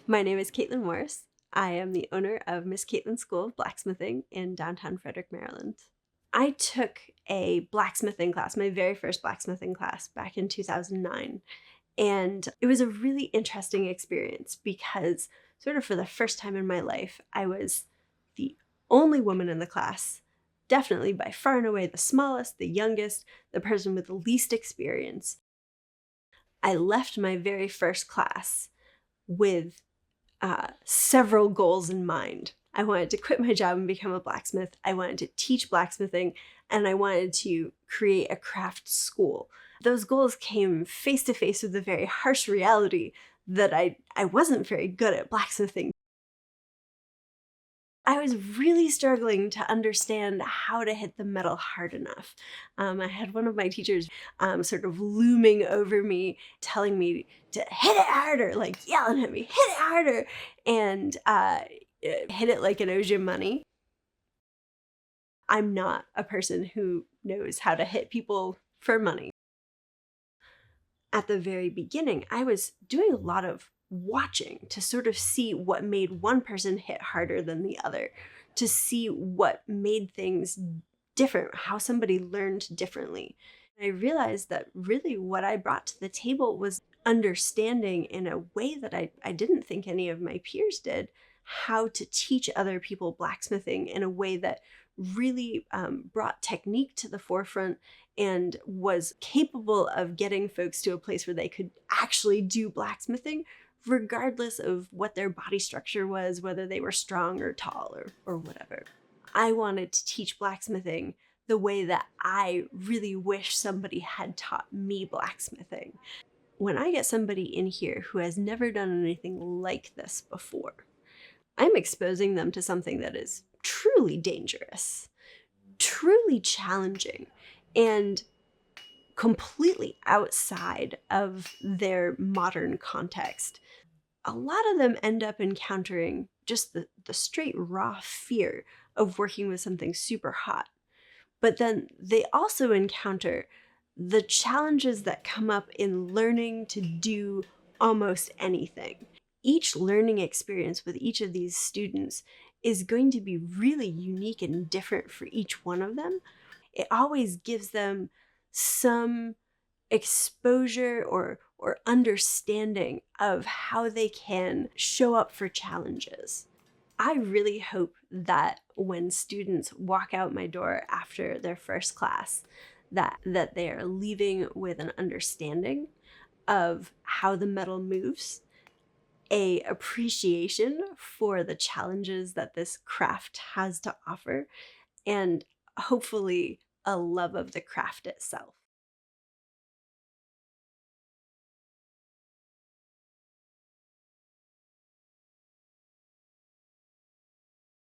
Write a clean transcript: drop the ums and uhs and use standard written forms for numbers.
My name is Caitlin Morris. I am the owner of Miss Caitlin's School of Blacksmithing in downtown Frederick, Maryland. I took a blacksmithing class, my very first blacksmithing class, back in 2009. And it was a really interesting experience because, sort of for the first time in my life, I was the only woman in the class, definitely by far and away the smallest, the youngest, the person with the least experience. I left my very first class with several goals in mind. I wanted to quit my job and become a blacksmith. I wanted to teach blacksmithing, and I wanted to create a craft school. Those goals came face to face with the very harsh reality that I wasn't very good at blacksmithing. I was really struggling to understand how to hit the metal hard enough. I had one of my teachers sort of looming over me, telling me to hit it harder, like yelling at me, hit it harder, and hit it like an owes you money. I'm not a person who knows how to hit people for money. At the very beginning, I was doing a lot of watching to sort of see what made one person hit harder than the other, to see what made things different, how somebody learned differently. I realized that really what I brought to the table was understanding in a way that I didn't think any of my peers did, how to teach other people blacksmithing in a way that really brought technique to the forefront and was capable of getting folks to a place where they could actually do blacksmithing regardless of what their body structure was, whether they were strong or tall or whatever. I wanted to teach blacksmithing the way that I really wish somebody had taught me blacksmithing. When I get somebody in here who has never done anything like this before, I'm exposing them to something that is truly dangerous, truly challenging, and completely outside of their modern context. A lot of them end up encountering just the straight raw fear of working with something super hot. But then they also encounter the challenges that come up in learning to do almost anything. Each learning experience with each of these students is going to be really unique and different for each one of them. It always gives them some exposure or understanding of how they can show up for challenges. I really hope that when students walk out my door after their first class, that they are leaving with an understanding of how the metal moves, a appreciation for the challenges that this craft has to offer, and hopefully a love of the craft itself.